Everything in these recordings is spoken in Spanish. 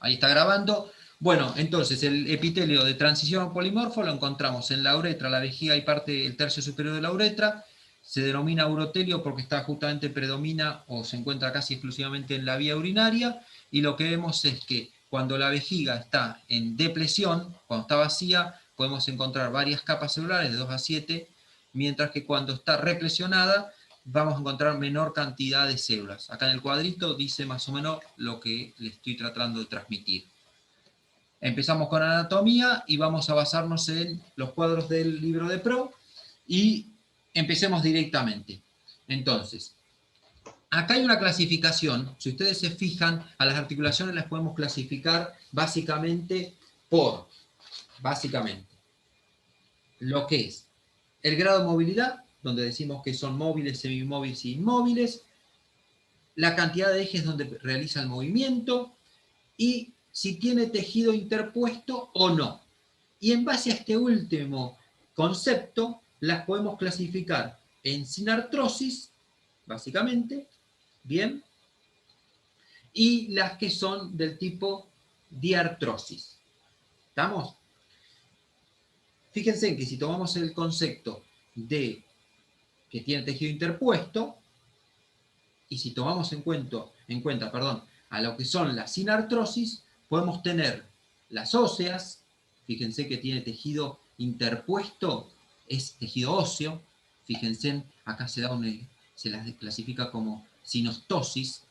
Ahí está grabando. Bueno, entonces el epitelio de transición polimorfo lo encontramos en la uretra, la vejiga y parte del tercio superior de la uretra. Se denomina urotelio porque está justamente predomina o se encuentra casi exclusivamente en la vía urinaria. Y lo que vemos es que cuando la vejiga está en depresión, cuando está vacía, podemos encontrar varias capas celulares de 2 a 7, mientras que cuando está represionada, vamos a encontrar menor cantidad de células. Acá en el cuadrito dice más o menos lo que le estoy tratando de transmitir. Empezamos con anatomía y vamos a basarnos en los cuadros del libro de Pro y empecemos directamente. Entonces, acá hay una clasificación. Si ustedes se fijan, a las articulaciones las podemos clasificar básicamente por, lo que es el grado de movilidad, donde decimos que son móviles, semimóviles e inmóviles, la cantidad de ejes donde realiza el movimiento y si tiene tejido interpuesto o no. Y en base a este último concepto, las podemos clasificar en sinartrosis, básicamente, bien, y las que son del tipo diartrosis. ¿Estamos? Fíjense que si tomamos el concepto de que tiene tejido interpuesto, y si tomamos en cuenta a lo que son las sinartrosis, podemos tener las óseas, fíjense que tiene tejido interpuesto, es tejido óseo, fíjense, acá se las clasifica como sinostosis,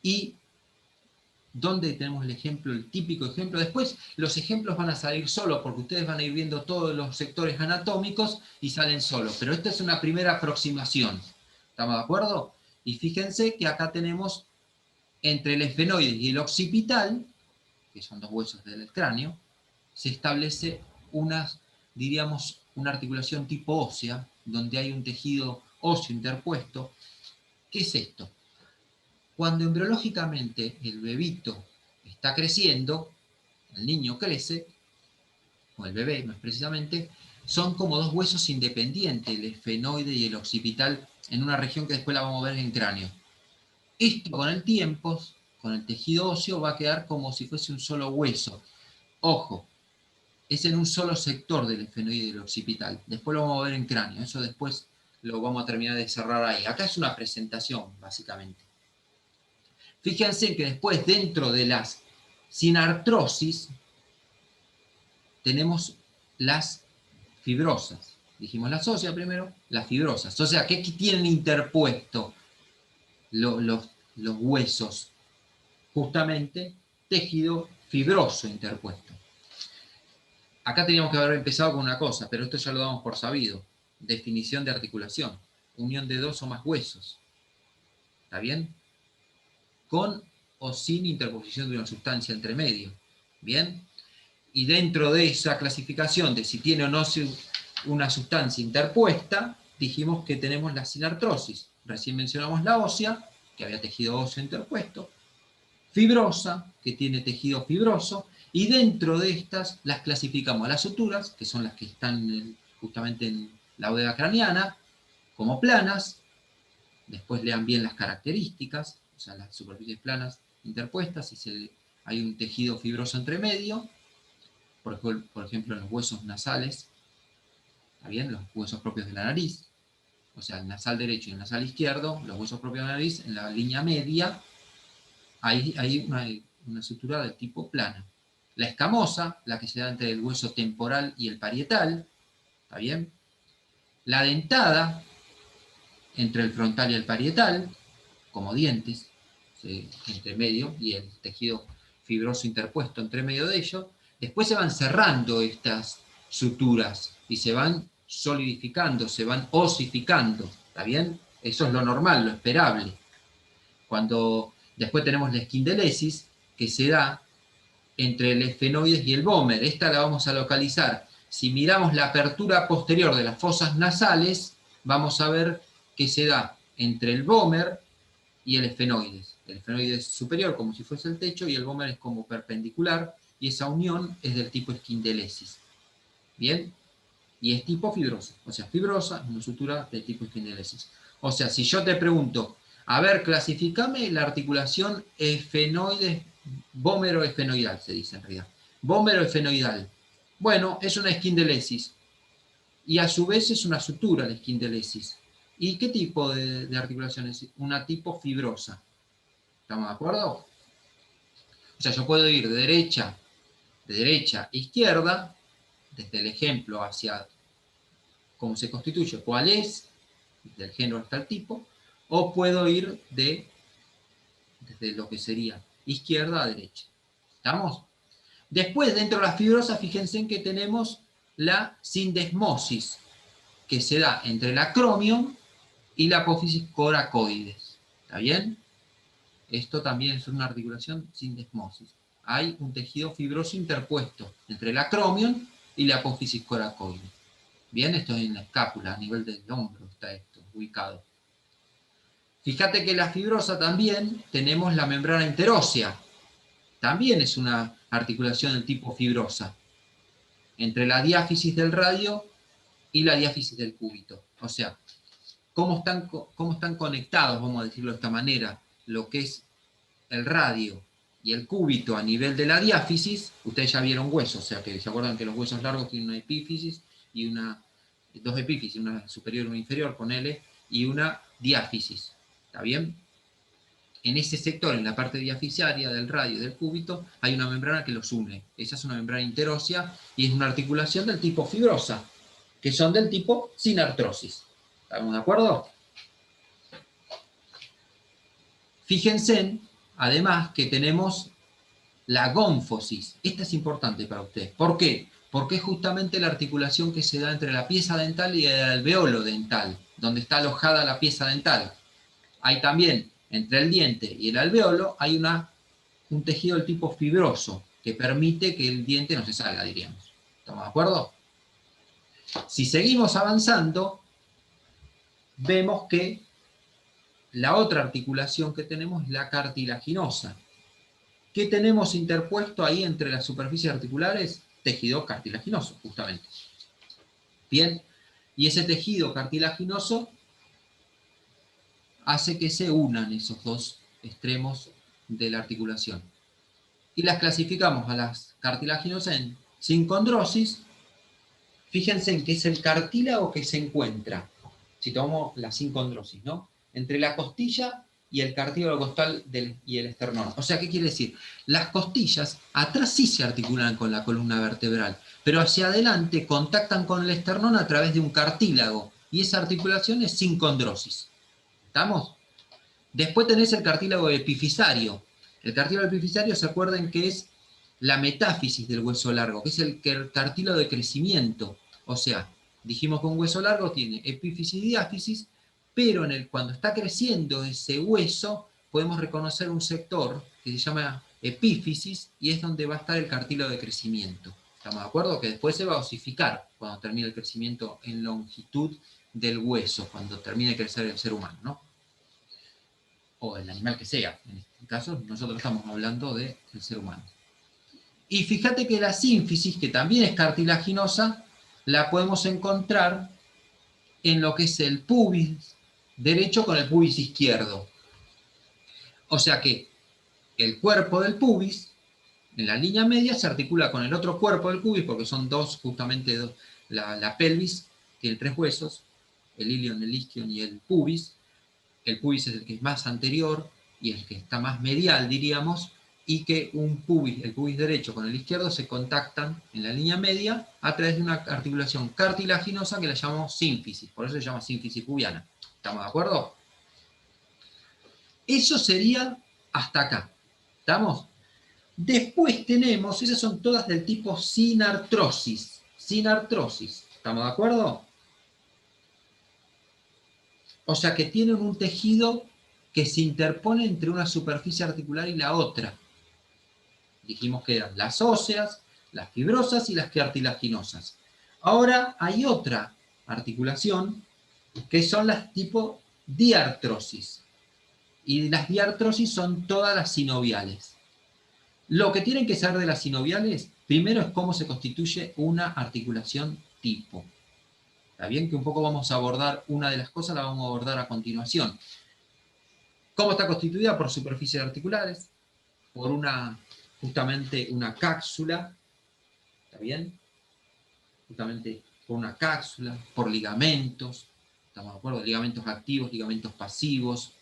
y donde tenemos el ejemplo, el típico ejemplo. Después los ejemplos van a salir solos, porque ustedes van a ir viendo todos los sectores anatómicos y salen solos, pero esta es una primera aproximación, ¿estamos de acuerdo? Y fíjense que acá tenemos entre el esfenoides y el occipital, que son dos huesos del cráneo, se establece diríamos, una articulación tipo ósea, donde hay un tejido óseo interpuesto. ¿Qué es esto? Cuando embriológicamente el bebito está creciendo, el niño crece, o el bebé más precisamente, son como dos huesos independientes, el esfenoide y el occipital, en una región que después la vamos a ver en el cráneo. Esto con el tiempo, con el tejido óseo, va a quedar como si fuese un solo hueso. Ojo, es en un solo sector del esfenoide y del occipital. Después lo vamos a ver en cráneo, eso después lo vamos a terminar de cerrar ahí. Acá es una presentación, básicamente. Fíjense que después, dentro de las sinartrosis, tenemos las fibrosas. Dijimos las óseas primero, las fibrosas. O sea, ¿qué tienen interpuesto los huesos? Justamente tejido fibroso interpuesto. Acá teníamos que haber empezado con una cosa, pero esto ya lo damos por sabido. Definición de articulación. Unión de dos o más huesos. ¿Está bien? Con o sin interposición de una sustancia entre medio. ¿Bien? Y dentro de esa clasificación de si tiene o no una sustancia interpuesta, dijimos que tenemos la sinartrosis. Recién mencionamos la ósea, que había tejido óseo interpuesto, fibrosa, que tiene tejido fibroso, y dentro de estas las clasificamos a las suturas, que son las que están justamente en la bóveda craneana, como planas. Después lean bien las características, o sea, las superficies planas interpuestas, y hay un tejido fibroso entre medio, por ejemplo en los huesos nasales, ¿está bien? Los huesos propios de la nariz, o sea, el nasal derecho y el nasal izquierdo, los huesos propios de la nariz, en la línea media, hay una sutura de tipo plana. La escamosa, la que se da entre el hueso temporal y el parietal, ¿está bien? La dentada, entre el frontal y el parietal, como dientes, entre medio, y el tejido fibroso interpuesto entre medio de ellos. Después se van cerrando estas suturas y se van solidificando, se van osificando, ¿está bien? Eso es lo normal, lo esperable. Cuando después tenemos la esquindelesis, que se da entre el esfenoides y el vómer. Esta la vamos a localizar. Si miramos la apertura posterior de las fosas nasales, vamos a ver que se da entre el vómer y el esfenoides. El esfenoides superior como si fuese el techo y el vómer es como perpendicular, y esa unión es del tipo esquindelesis. ¿Bien? Y es tipo fibrosa. O sea, fibrosa es una sutura de tipo esquindelesis. O sea, si yo te pregunto, a ver, clasifícame la articulación esfenoides Vómero-esfenoidal se dice en realidad. Vómero-esfenoidal. Bueno, es una esquindelesis. Y a su vez es una sutura la esquindelesis. ¿Y qué tipo de articulación es? Una tipo fibrosa. ¿Estamos de acuerdo? O sea, yo puedo ir de derecha a izquierda, desde el ejemplo hacia cómo se constituye, cuál es, desde el género hasta el tipo, o puedo ir desde lo que sería izquierda a derecha. ¿Estamos? Después, dentro de las fibrosas, fíjense en que tenemos la sindesmosis, que se da entre el acromion y la apófisis coracoides. ¿Está bien? Esto también es una articulación sindesmosis. Hay un tejido fibroso interpuesto entre el acromion y la apófisis coracoides. Bien, esto es en la escápula, a nivel del hombro está esto, ubicado. Fíjate que la fibrosa también tenemos la membrana interósea. También es una articulación del tipo fibrosa, entre la diáfisis del radio y la diáfisis del cúbito. O sea, cómo están conectados, vamos a decirlo de esta manera, lo que es el radio y el cúbito a nivel de la diáfisis. Ustedes ya vieron huesos, o sea que se acuerdan que los huesos largos tienen una epífisis y dos epífisis, una superior y una inferior, ponele, y una diáfisis. ¿Está bien? En ese sector, en la parte diafisiaria del radio y del cúbito, hay una membrana que los une. Esa es una membrana interósea y es una articulación del tipo fibrosa, que son del tipo sin artrosis. ¿Estamos de acuerdo? Fíjense, además, que tenemos la gónfosis. Esta es importante para ustedes. ¿Por qué? Porque es justamente la articulación que se da entre la pieza dental y el alveolo dental, donde está alojada la pieza dental. Hay también, entre el diente y el alveolo, hay un tejido del tipo fibroso, que permite que el diente no se salga, diríamos. ¿Estamos de acuerdo? Si seguimos avanzando, vemos que la otra articulación que tenemos es la cartilaginosa. ¿Qué tenemos interpuesto ahí entre las superficies articulares? Tejido cartilaginoso, justamente. Bien, y ese tejido cartilaginoso hace que se unan esos dos extremos de la articulación. Y las clasificamos a las cartilaginosas en sincondrosis. Fíjense en que es el cartílago que se encuentra, si tomamos la sincondrosis, ¿no? Entre la costilla y el cartílago costal y el esternón. O sea, ¿qué quiere decir? Las costillas atrás sí se articulan con la columna vertebral, pero hacia adelante contactan con el esternón a través de un cartílago, y esa articulación es sincondrosis. ¿Estamos? Después tenés el cartílago epifisario. El cartílago epifisario, se acuerdan que es la metáfisis del hueso largo, que es el cartílago de crecimiento. O sea, dijimos que un hueso largo tiene epífisis y diáfisis, pero cuando está creciendo ese hueso, podemos reconocer un sector que se llama epífisis, y es donde va a estar el cartílago de crecimiento. ¿Estamos de acuerdo? Que después se va a osificar cuando termine el crecimiento en longitud del hueso, cuando termine de crecer el ser humano, ¿no? O el animal que sea. En este caso, nosotros estamos hablando del ser humano. Y fíjate que la sínfisis, que también es cartilaginosa, la podemos encontrar en lo que es el pubis derecho con el pubis izquierdo. O sea que el cuerpo del pubis, en la línea media, se articula con el otro cuerpo del pubis, porque son justamente dos. La pelvis tiene tres huesos, el ilion, el isquion y el pubis. El pubis es el que es más anterior y el que está más medial, diríamos, y que el pubis derecho con el izquierdo se contactan en la línea media a través de una articulación cartilaginosa que la llamamos sínfisis. Por eso se llama sínfisis pubiana. ¿Estamos de acuerdo? Eso sería hasta acá. ¿Estamos? Después tenemos, esas son todas del tipo sin artrosis. Sin artrosis. ¿Estamos de acuerdo? O sea que tienen un tejido que se interpone entre una superficie articular y la otra. Dijimos que eran las óseas, las fibrosas y las cartilaginosas. Ahora hay otra articulación que son las tipo diartrosis. Y las diartrosis son todas las sinoviales. Lo que tienen que saber de las sinoviales, primero es cómo se constituye una articulación tipo. Está bien que un poco vamos a abordar una de las cosas, la vamos a abordar a continuación. ¿Cómo está constituida? Por superficies articulares, por una justamente una cápsula, ¿está bien? Justamente por una cápsula, por ligamentos, ¿estamos de acuerdo? Ligamentos activos, ligamentos pasivos,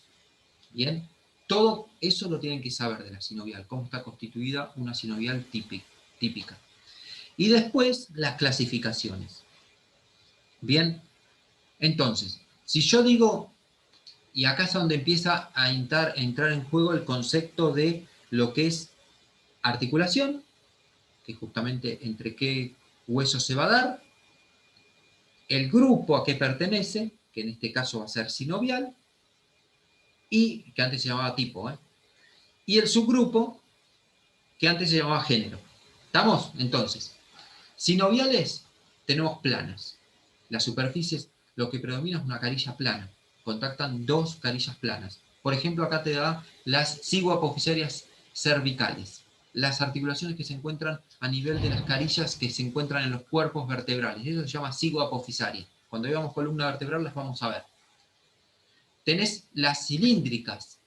¿bien? Todo eso lo tienen que saber de la sinovial, cómo está constituida una sinovial típica. Y después, las clasificaciones. Bien, entonces, si yo digo, y acá es donde empieza a entrar en juego el concepto de lo que es articulación, que justamente entre qué hueso se va a dar, el grupo a que pertenece, que en este caso va a ser sinovial, y que antes se llamaba tipo, y el subgrupo, que antes se llamaba género. ¿Estamos? Entonces, sinoviales tenemos planas. Las superficies, lo que predomina es una carilla plana. Contactan dos carillas planas. Por ejemplo, acá te da las cigoapofisarias cervicales, las articulaciones que se encuentran a nivel de las carillas que se encuentran en los cuerpos vertebrales. Eso se llama cigoapofisaria. Cuando veamos columna vertebral las vamos a ver. Tenés las cilíndricas,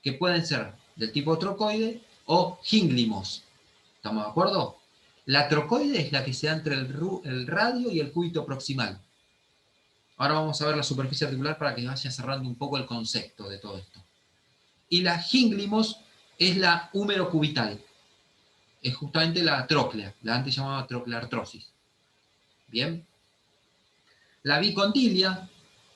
que pueden ser del tipo trocoide o ginglimos. ¿Estamos de acuerdo? La trocoide es la que se da entre el radio y el cúbito proximal. Ahora vamos a ver la superficie articular para que vaya cerrando un poco el concepto de todo esto. Y la ginglimos es la húmero cubital. Es justamente la tróclea, la antes llamada trocleartrosis. Bien. La bicondilia,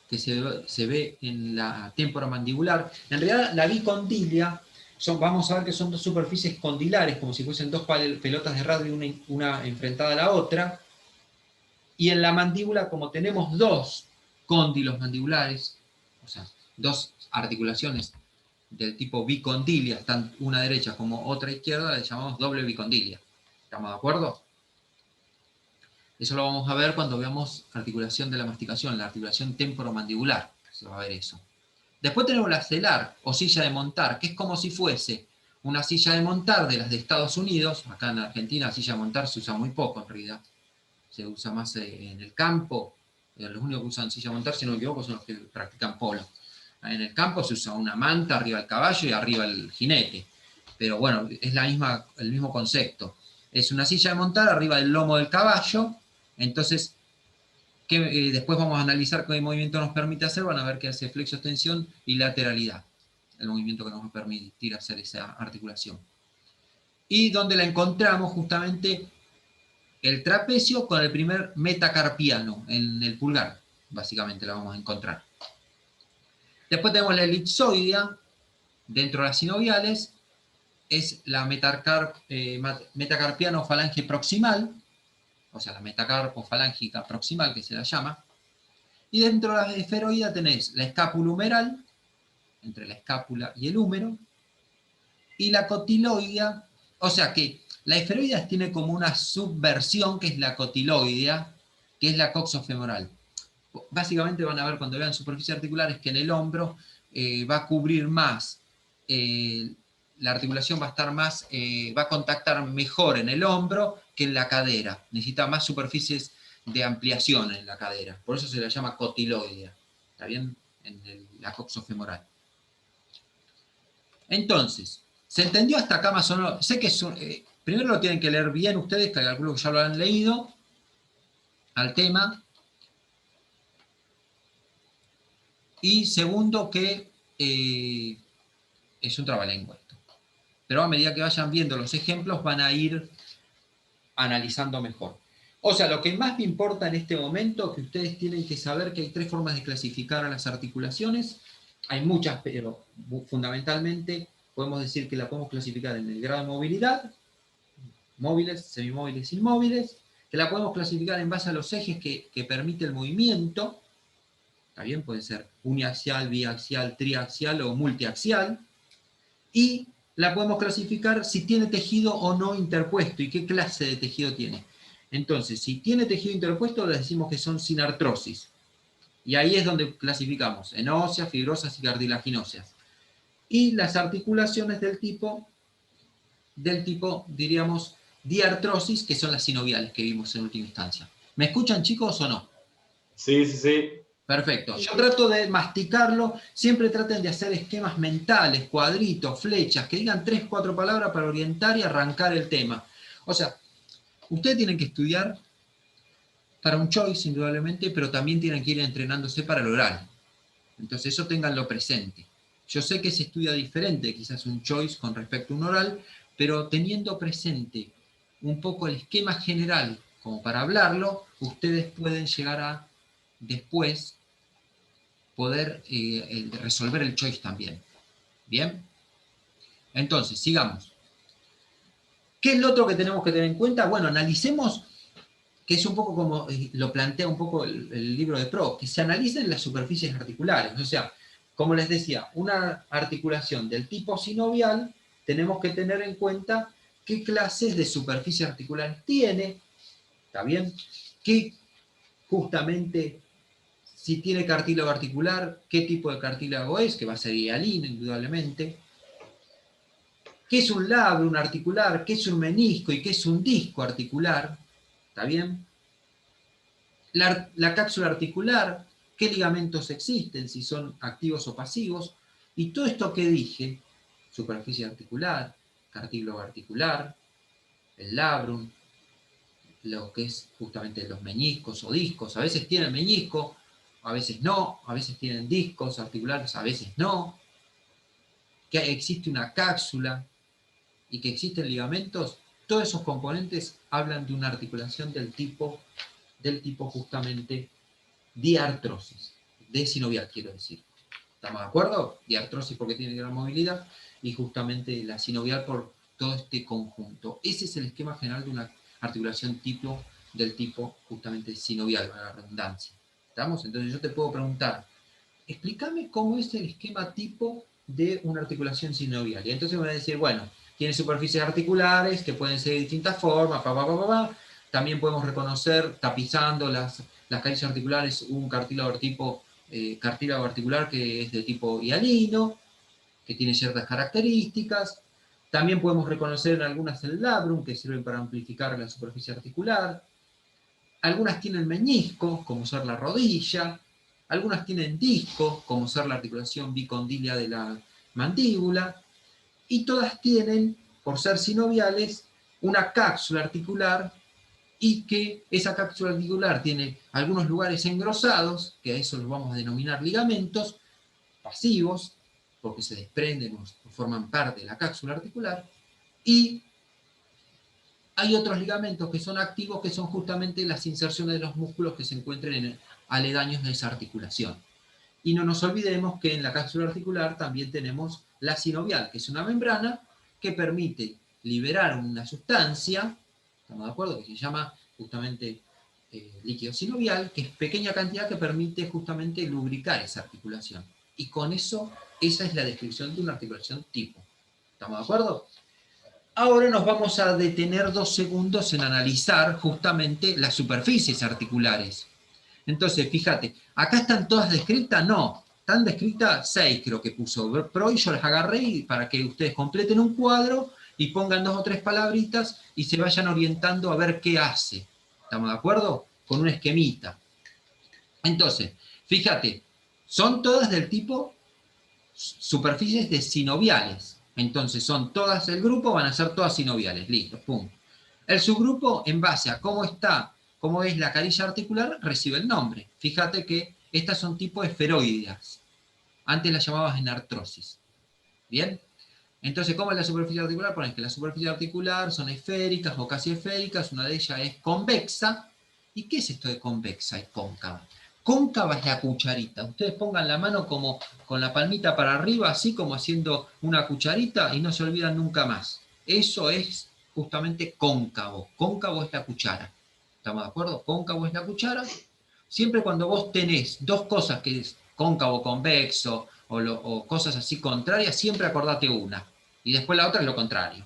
que se ve en la témpora mandibular. En realidad, la bicondilia, vamos a ver que son dos superficies condilares, como si fuesen dos pelotas de radio, una enfrentada a la otra. Y en la mandíbula, como tenemos dos cóndilos mandibulares, o sea, dos articulaciones del tipo bicondilia, tanto una derecha como otra izquierda, le llamamos doble bicondilia. ¿Estamos de acuerdo? Eso lo vamos a ver cuando veamos articulación de la masticación, la articulación temporomandibular. Se va a ver eso. Después tenemos la celar o silla de montar, que es como si fuese una silla de montar de las de Estados Unidos. Acá en Argentina la silla de montar se usa muy poco en realidad. Se usa más en el campo. Los únicos que usan silla de montar, si no me equivoco, son los que practican polo. En el campo se usa una manta arriba del caballo y arriba el jinete. Pero bueno, es el mismo concepto. Es una silla de montar arriba del lomo del caballo. Entonces, después vamos a analizar qué movimiento nos permite hacer. Van a ver que hace flexo-extensión y lateralidad. El movimiento que nos va a permitir hacer esa articulación. Y donde la encontramos justamente el trapecio con el primer metacarpiano en el pulgar. Básicamente la vamos a encontrar. Después tenemos la elipsoidea, dentro de las sinoviales, es la metacarpiano-falange proximal, o sea, la metacarpo-falángica proximal, que se la llama. Y dentro de la esferoidea tenés la escápula humeral, entre la escápula y el húmero, y la cotiloidea, o sea que la esferoidea tiene como una subversión, que es la cotiloidea, que es la coxofemoral. Básicamente van a ver cuando vean superficies articulares que en el hombro va a cubrir más, la articulación va a estar más, va a contactar mejor en el hombro que en la cadera. Necesita más superficies de ampliación en la cadera. Por eso se la llama cotiloidea. ¿Está bien? La coxofemoral. Entonces, ¿se entendió hasta acá más o menos? Sé que primero lo tienen que leer bien ustedes, que calculo que ya lo han leído, al tema. Y segundo, que es un trabalengua esto. Pero a medida que vayan viendo los ejemplos, van a ir analizando mejor. O sea, lo que más me importa en este momento es que ustedes tienen que saber que hay tres formas de clasificar a las articulaciones. Hay muchas, pero fundamentalmente podemos decir que la podemos clasificar en el grado de movilidad, móviles, semimóviles, inmóviles, que la podemos clasificar en base a los ejes que permite el movimiento. ¿Está bien? Puede ser uniaxial, biaxial, triaxial o multiaxial. Y la podemos clasificar si tiene tejido o no interpuesto y qué clase de tejido tiene. Entonces, si tiene tejido interpuesto, le decimos que son sin artrosis. Y ahí es donde clasificamos en óseas, fibrosas y cartilaginóseas. Y las articulaciones del tipo, diríamos, diartrosis, que son las sinoviales que vimos en última instancia. ¿Me escuchan, chicos, o no? Sí, sí, sí. Perfecto. Yo trato de masticarlo, siempre traten de hacer esquemas mentales, cuadritos, flechas, que digan 3, 4 palabras para orientar y arrancar el tema. O sea, ustedes tienen que estudiar para un choice, indudablemente, pero también tienen que ir entrenándose para el oral. Entonces eso ténganlo presente. Yo sé que se estudia diferente, quizás un choice con respecto a un oral, pero teniendo presente un poco el esquema general como para hablarlo, ustedes pueden llegar a después poder resolver el choice también. ¿Bien? Entonces, sigamos. ¿Qué es lo otro que tenemos que tener en cuenta? Bueno, analicemos, que es un poco como lo plantea un poco el libro de Pro, que se analicen las superficies articulares. O sea, como les decía, una articulación del tipo sinovial, tenemos que tener en cuenta qué clases de superficie articular tiene, ¿está bien? ¿Qué justamente, si tiene cartílago articular, qué tipo de cartílago es, que va a ser hialino, indudablemente. ¿Qué es un labrum articular? ¿Qué es un menisco? ¿Y qué es un disco articular? ¿Está bien? La cápsula articular, qué ligamentos existen, si son activos o pasivos. Y todo esto que dije, superficie articular, cartílago articular, el labrum, lo que es justamente los meniscos o discos. A veces tienen menisco, a veces no, a veces tienen discos articulares, a veces no. Que existe una cápsula y que existen ligamentos, todos esos componentes hablan de una articulación del tipo justamente diartrosis, de sinovial quiero decir. ¿Estamos de acuerdo? Diartrosis porque tiene gran movilidad y justamente la sinovial por todo este conjunto. Ese es el esquema general de una articulación del tipo justamente sinovial, la redundancia. ¿Estamos? Entonces yo te puedo preguntar, explícame cómo es el esquema tipo de una articulación sinovial. Y entonces me van a decir, bueno, tiene superficies articulares que pueden ser de distintas formas, También podemos reconocer, tapizando las carillas articulares, un cartílago articular que es de tipo hialino, que tiene ciertas características. También podemos reconocer en algunas el labrum, que sirven para amplificar la superficie articular. Algunas tienen menisco, como ser la rodilla. Algunas tienen disco, como ser la articulación bicondilia de la mandíbula. Y todas tienen, por ser sinoviales, una cápsula articular y que esa cápsula articular tiene algunos lugares engrosados, que a eso los vamos a denominar ligamentos, pasivos, porque se desprenden o forman parte de la cápsula articular, y hay otros ligamentos que son activos, que son justamente las inserciones de los músculos que se encuentren en aledaños de esa articulación. Y no nos olvidemos que en la cápsula articular también tenemos la sinovial, que es una membrana que permite liberar una sustancia, ¿estamos de acuerdo? Que se llama justamente líquido sinovial, que es pequeña cantidad que permite justamente lubricar esa articulación. Y con eso, esa es la descripción de una articulación tipo. ¿Estamos de acuerdo? Ahora nos vamos a detener 2 segundos en analizar justamente las superficies articulares. Entonces, fíjate, ¿acá están todas descritas? No, están descritas 6 creo que puso Pro y yo las agarré para que ustedes completen un cuadro y pongan 2 o 3 palabritas y se vayan orientando a ver qué hace. ¿Estamos de acuerdo? Con un esquemita. Entonces, fíjate, son todas del tipo superficies de sinoviales. Entonces, son todas el grupo, van a ser todas sinoviales. Listo, pum. El subgrupo, en base a cómo es la carilla articular, recibe el nombre. Fíjate que estas son tipo esferoideas. Antes las llamabas en artrosis. ¿Bien? Entonces, ¿cómo es la superficie articular? Pones que la superficie articular son esféricas o casi esféricas, una de ellas es convexa. ¿Y qué es esto de convexa y cóncava? Cóncava es la cucharita. Ustedes pongan la mano como con la palmita para arriba, así como haciendo una cucharita y no se olvidan nunca más. Eso es justamente cóncavo. Cóncavo es la cuchara. ¿Estamos de acuerdo? Cóncavo es la cuchara. Siempre cuando vos tenés dos cosas que es cóncavo, convexo o cosas así contrarias, siempre acordate una. Y después la otra es lo contrario.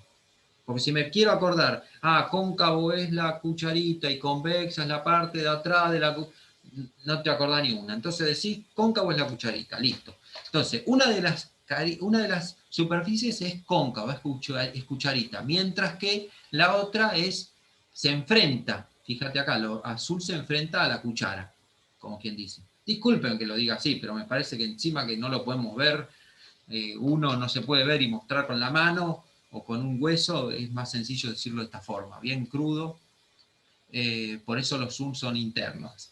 Porque si me quiero acordar, cóncavo es la cucharita y convexa es la parte de atrás de la no te acordás ni una. Entonces decís, cóncavo es la cucharita, listo. Entonces, una de las superficies es cóncava, es cucharita, mientras que la otra se enfrenta, fíjate acá, lo azul se enfrenta a la cuchara, como quien dice. Disculpen que lo diga así, pero me parece que encima que no lo podemos ver, uno no se puede ver y mostrar con la mano o con un hueso, es más sencillo decirlo de esta forma, bien crudo. Por eso los Zoom son internos.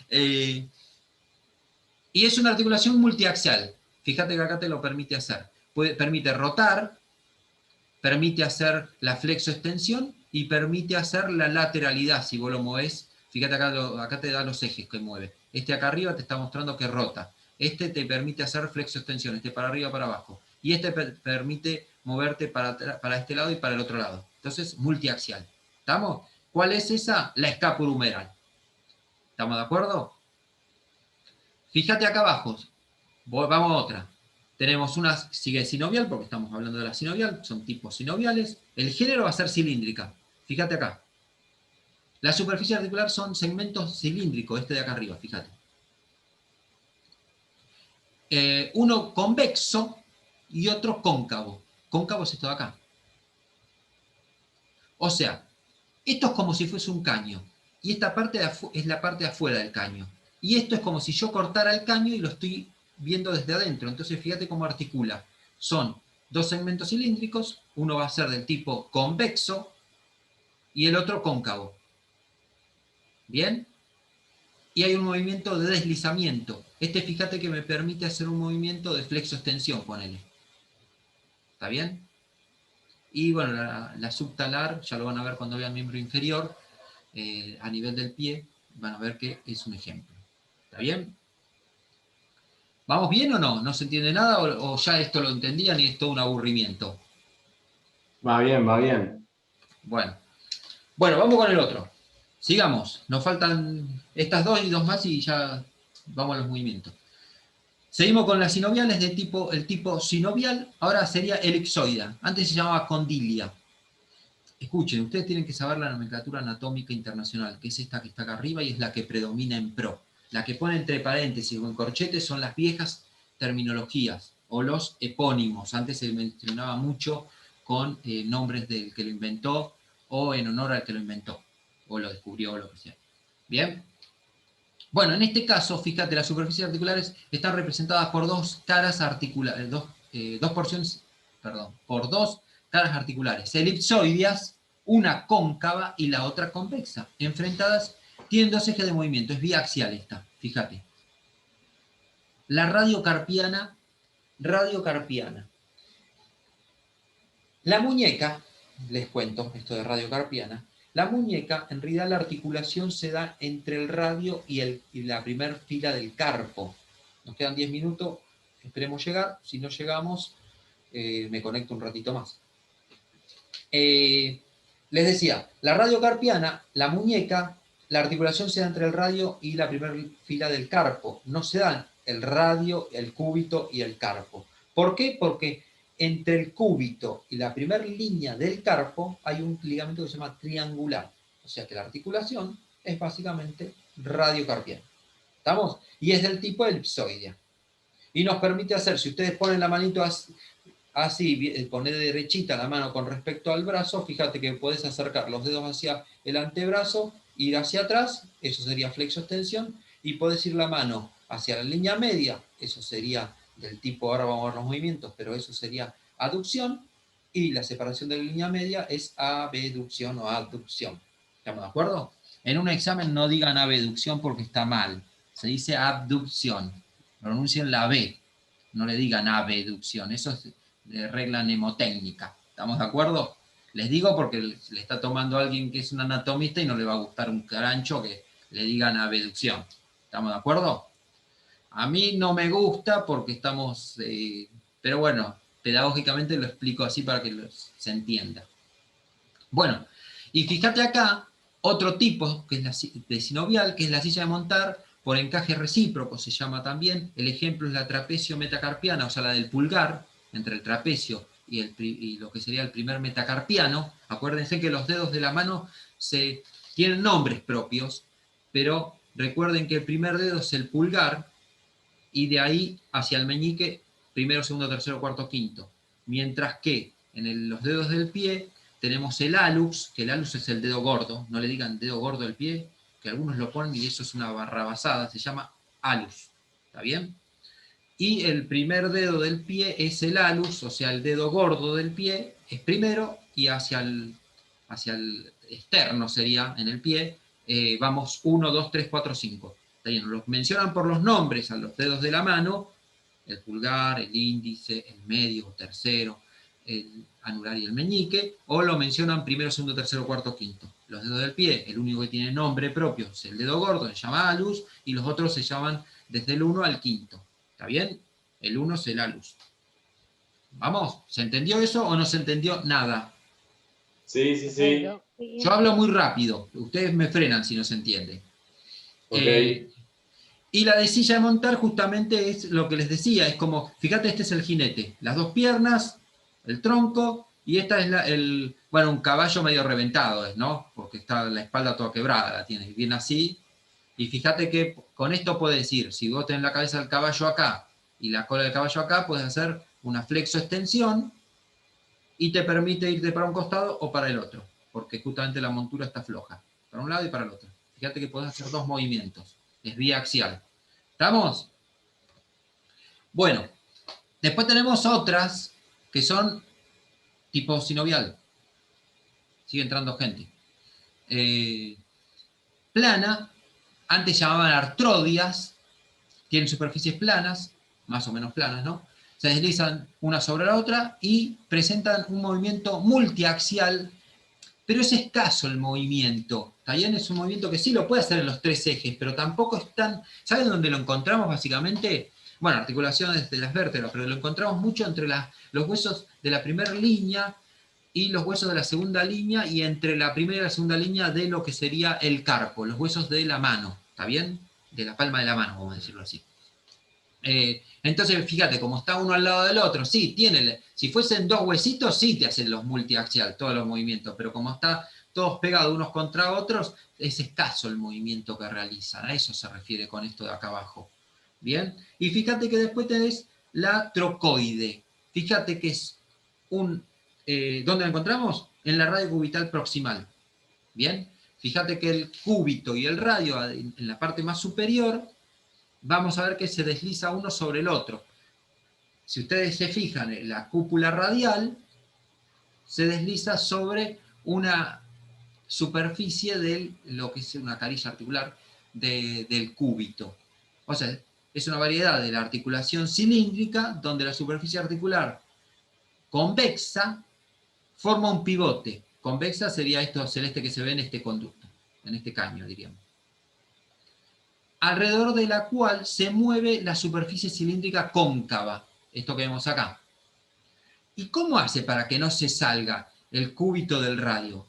Y es una articulación multiaxial. Fíjate que acá te lo permite hacer. Permite rotar, permite hacer la flexoextensión y permite hacer la lateralidad si vos lo movés. Fíjate acá te da los ejes que mueve. Este acá arriba te está mostrando que rota. Este te permite hacer flexoextensión, este para arriba, para abajo. Y este permite moverte para este lado y para el otro lado. Entonces, multiaxial. ¿Estamos? ¿Cuál es esa? La escápula humeral. ¿Estamos de acuerdo? Fíjate acá abajo. Vamos a otra. Tenemos una, sigue sinovial, porque estamos hablando de la sinovial, son tipos sinoviales. El género va a ser cilíndrica. Fíjate acá. La superficie articular son segmentos cilíndricos, este de acá arriba, fíjate. Uno convexo y otro cóncavo. Cóncavo es esto de acá. O sea, esto es como si fuese un caño. Y esta parte es la parte de afuera del caño. Y esto es como si yo cortara el caño y lo estoy viendo desde adentro. Entonces fíjate cómo articula. Son dos segmentos cilíndricos, uno va a ser del tipo convexo y el otro cóncavo. ¿Bien? Y hay un movimiento de deslizamiento. Este fíjate que me permite hacer un movimiento de flexo-extensión, ponele. ¿Está bien? Y bueno, la subtalar, ya lo van a ver cuando vean miembro inferior, a nivel del pie, van a ver que es un ejemplo. ¿Está bien? ¿Vamos bien o no? ¿No se entiende nada o ya esto lo entendían y es todo un aburrimiento? Va bien, va bien. Bueno, vamos con el otro. Sigamos. Nos faltan estas dos y dos más y ya vamos a los movimientos. Seguimos con las sinoviales de el tipo sinovial, ahora sería elipsoida. Antes se llamaba condilia. Escuchen, ustedes tienen que saber la nomenclatura anatómica internacional, que es esta que está acá arriba y es la que predomina en pro. La que pone entre paréntesis o en corchetes son las viejas terminologías o los epónimos. Antes se mencionaba mucho con nombres del que lo inventó o en honor al que lo inventó o lo descubrió o lo que sea. ¿Bien? Bueno, en este caso, fíjate, las superficies articulares están representadas por dos caras articulares, dos porciones, perdón, por dos caras articulares, elipsoideas, una cóncava y la otra convexa. Enfrentadas, tienen dos ejes de movimiento, es biaxial esta, fíjate. La radiocarpiana. La muñeca, les cuento esto de radiocarpiana, la muñeca, en realidad la articulación se da entre el radio y la primera fila del carpo. Nos quedan 10 minutos, esperemos llegar. Si no llegamos, me conecto un ratito más. Les decía, la radiocarpiana, la muñeca, la articulación se da entre el radio y la primera fila del carpo. No se dan el radio, el cúbito y el carpo. ¿Por qué? Porque entre el cúbito y la primera línea del carpo hay un ligamento que se llama triangular. O sea que la articulación es básicamente radiocarpiana. ¿Estamos? Y es del tipo elipsoidea. Y nos permite hacer, si ustedes ponen la manito así, poner derechita la mano con respecto al brazo, fíjate que podés acercar los dedos hacia el antebrazo, ir hacia atrás, eso sería flexo-extensión, y podés ir la mano hacia la línea media, eso sería del tipo, ahora vamos a ver los movimientos, pero eso sería aducción, y la separación de la línea media es abducción o abducción. ¿Estamos de acuerdo? En un examen no digan abducción porque está mal, se dice abducción, pronuncien la B, no le digan abducción, eso es de regla mnemotécnica. ¿Estamos de acuerdo? Les digo porque le está tomando a alguien que es un anatomista y no le va a gustar un carancho que le digan abducción. ¿Estamos de acuerdo? A mí no me gusta porque estamos, pero bueno, pedagógicamente lo explico así para que se entienda. Bueno, y fíjate acá, otro tipo que es la de sinovial, que es la silla de montar por encaje recíproco, se llama también. El ejemplo es la trapecio metacarpiana, o sea, la del pulgar, entre el trapecio y lo que sería el primer metacarpiano. Acuérdense que los dedos de la mano tienen nombres propios, pero recuerden que el primer dedo es el pulgar, y de ahí hacia el meñique, primero, segundo, tercero, cuarto, quinto. Mientras que en los dedos del pie tenemos el hallux, que el hallux es el dedo gordo, no le digan dedo gordo del pie, que algunos lo ponen y eso es una barrabasada, se llama alus, ¿está bien? Y el primer dedo del pie es el alus, o sea, el dedo gordo del pie es primero, y hacia el externo sería en el pie, vamos 1, 2, 3, 4, 5. Está bien, los mencionan por los nombres a los dedos de la mano, el pulgar, el índice, el medio, el tercero, el anular y el meñique, o lo mencionan primero, segundo, tercero, cuarto, quinto. Los dedos del pie, el único que tiene nombre propio es el dedo gordo, se llama alus, y los otros se llaman desde el 1 al quinto. ¿Está bien? El 1 es el alus. ¿Vamos? ¿Se entendió eso o no se entendió nada? Sí, sí, sí. Yo hablo muy rápido, ustedes me frenan si no se entiende. Ok. Y la de silla de montar justamente es lo que les decía, es como, fíjate, este es el jinete, las dos piernas, el tronco, y esta es bueno, un caballo medio reventado, ¿no? Porque está la espalda toda quebrada, la tiene bien así. Y fíjate que con esto puedes ir, si vos tenés la cabeza del caballo acá y la cola del caballo acá, puedes hacer una flexo-extensión y te permite irte para un costado o para el otro, porque justamente la montura está floja, para un lado y para el otro. Fíjate que podés hacer dos movimientos, es vía axial. ¿Estamos? Bueno, después tenemos otras que son tipo sinovial. Sigue entrando gente. Plana, antes llamaban artrodias, tienen superficies planas, más o menos planas, ¿no? Se deslizan una sobre la otra y presentan un movimiento multiaxial, pero es escaso el movimiento. ¿Está bien? Es un movimiento que sí lo puede hacer en los tres ejes, pero tampoco es tan... ¿Saben dónde lo encontramos básicamente? Bueno, articulaciones de las vértebras, pero lo encontramos mucho entre los huesos de la primera línea y los huesos de la segunda línea, y entre la primera y la segunda línea de lo que sería el carpo, los huesos de la mano, ¿está bien? De la palma de la mano, vamos a decirlo así. Entonces, fíjate, como está uno al lado del otro, sí, si fuesen dos huesitos, sí te hacen los multiaxial, todos los movimientos, pero como está todos pegados unos contra otros, es escaso el movimiento que realizan. A eso se refiere con esto de acá abajo. Bien, y fíjate que después tenés la trocoide. Fíjate que es ¿dónde la encontramos? En la radio cubital proximal. Bien, fíjate que el cúbito y el radio en la parte más superior, vamos a ver que se desliza uno sobre el otro. Si ustedes se fijan, en la cúpula radial se desliza sobre una superficie de lo que es una carilla articular del cúbito. O sea, es una variedad de la articulación cilíndrica donde la superficie articular convexa forma un pivote. Convexa sería esto celeste que se ve en este conducto, en este caño, diríamos. Alrededor de la cual se mueve la superficie cilíndrica cóncava, esto que vemos acá. ¿Y cómo hace para que no se salga el cúbito del radio?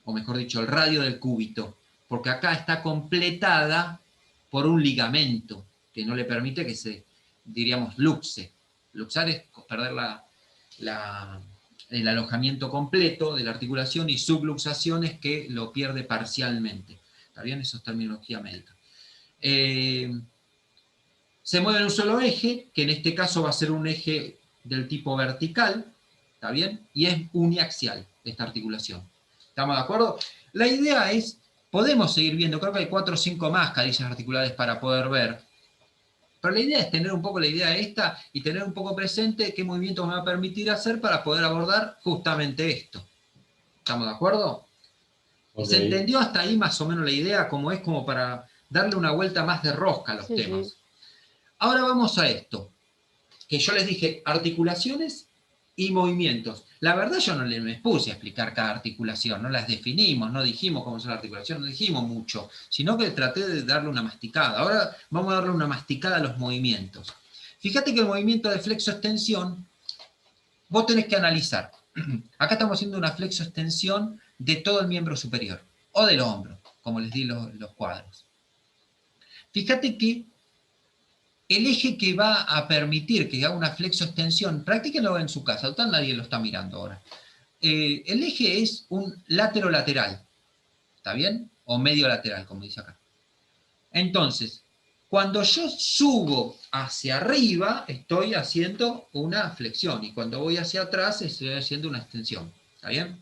O mejor dicho, el radio del cúbito. Porque acá está completada por un ligamento que no le permite que se, diríamos, luxe. Luxar es perder el alojamiento completo de la articulación, y subluxación es que lo pierde parcialmente. ¿Está bien? Eso es terminología médica. Se mueve en un solo eje, que en este caso va a ser un eje del tipo vertical, ¿está bien? Y es uniaxial esta articulación. ¿Estamos de acuerdo? La idea es, podemos seguir viendo, creo que hay 4 o 5 más carillas articulares para poder ver, pero la idea es tener un poco la idea esta y tener un poco presente qué movimientos me va a permitir hacer para poder abordar justamente esto. ¿Estamos de acuerdo? Okay. ¿Se entendió hasta ahí más o menos la idea? Como es como para darle una vuelta más de rosca a los temas. Sí. Ahora vamos a esto, que yo les dije articulaciones y movimientos. La verdad yo no me puse a explicar cada articulación, no las definimos, no dijimos cómo son las articulaciones, no dijimos mucho, sino que traté de darle una masticada. Ahora vamos a darle una masticada a los movimientos. Fíjate que el movimiento de flexo-extensión, vos tenés que analizar. Acá estamos haciendo una flexo-extensión de todo el miembro superior, o del hombro, como les di los cuadros. Fíjate que el eje que va a permitir que haga una flexo-extensión, practíquenlo en su casa, total nadie lo está mirando ahora. El eje es un lateral, ¿está bien? O medio lateral, como dice acá. Entonces, cuando yo subo hacia arriba, estoy haciendo una flexión, y cuando voy hacia atrás, estoy haciendo una extensión, ¿está bien?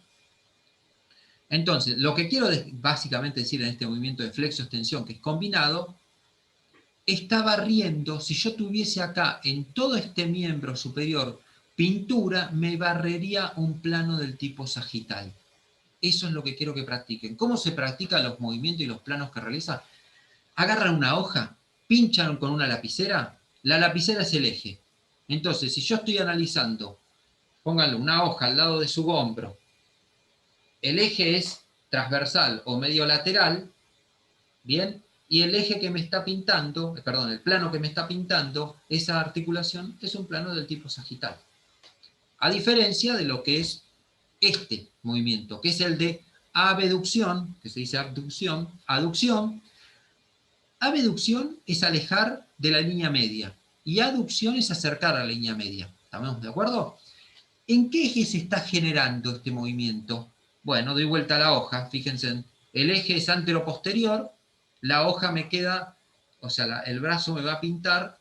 Entonces, lo que quiero básicamente decir en este movimiento de flexo-extensión, que es combinado, está barriendo, si yo tuviese acá en todo este miembro superior pintura, me barrería un plano del tipo sagital. Eso es lo que quiero que practiquen. ¿Cómo se practican los movimientos y los planos que realizan? Agarran una hoja, pinchan con una lapicera, la lapicera es el eje. Entonces, si yo estoy analizando, pónganlo, una hoja al lado de su hombro, el eje es transversal o medio lateral, ¿bien? Y el eje que me está pintando, perdón, el plano que me está pintando, esa articulación es un plano del tipo sagital. A diferencia de lo que es este movimiento, que es el de abducción, que se dice abducción, aducción. Abducción es alejar de la línea media y aducción es acercar a la línea media. ¿Estamos de acuerdo? ¿En qué eje se está generando este movimiento? Bueno, doy vuelta a la hoja, fíjense, el eje es antero-posterior, la hoja me queda, o sea, el brazo me va a pintar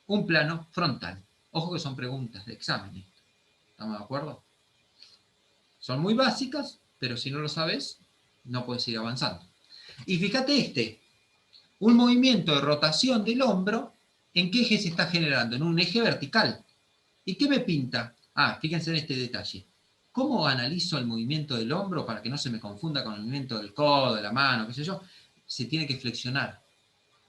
un plano frontal. Ojo que son preguntas de examen. ¿Estamos de acuerdo? Son muy básicas, pero si no lo sabes, no puedes ir avanzando. Y fíjate un movimiento de rotación del hombro, ¿en qué eje se está generando? En un eje vertical. ¿Y qué me pinta? Ah, fíjense en este detalle. ¿Cómo analizo el movimiento del hombro para que no se me confunda con el movimiento del codo, de la mano, qué sé yo? Se tiene que flexionar.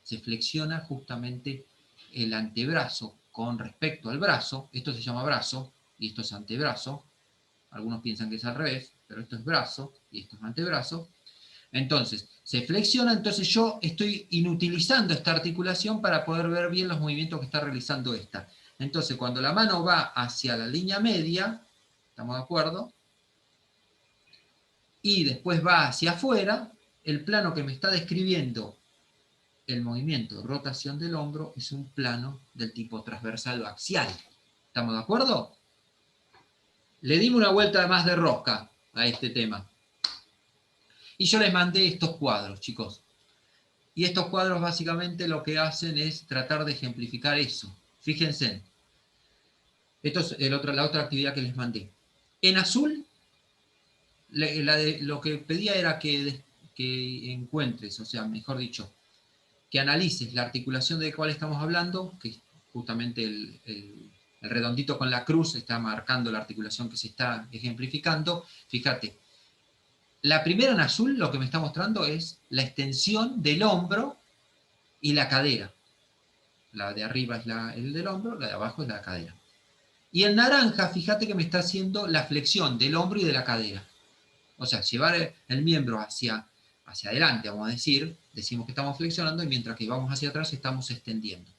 Se flexiona justamente el antebrazo con respecto al brazo. Esto se llama brazo y esto es antebrazo. Algunos piensan que es al revés, pero esto es brazo y esto es antebrazo. Entonces, se flexiona, entonces yo estoy inutilizando esta articulación para poder ver bien los movimientos que está realizando esta. Entonces, cuando la mano va hacia la línea media, ¿estamos de acuerdo? Y después va hacia afuera, el plano que me está describiendo el movimiento de rotación del hombro es un plano del tipo transversal o axial. ¿Estamos de acuerdo? Le dimos una vuelta más de rosca a este tema. Y yo les mandé estos cuadros, chicos. Y estos cuadros básicamente lo que hacen es tratar de ejemplificar eso. Fíjense. Esto es la otra actividad que les mandé. En azul, lo que pedía era que encuentres, o sea, mejor dicho, que analices la articulación de cuál estamos hablando, que es justamente el redondito con la cruz está marcando la articulación que se está ejemplificando. Fíjate, la primera en azul lo que me está mostrando es la extensión del hombro y la cadera. La de arriba es el del hombro, la de abajo es la cadera. Y en naranja, fíjate que me está haciendo la flexión del hombro y de la cadera. O sea, llevar el miembro hacia adelante, vamos a decir, decimos que estamos flexionando, y mientras que vamos hacia atrás estamos extendiendo.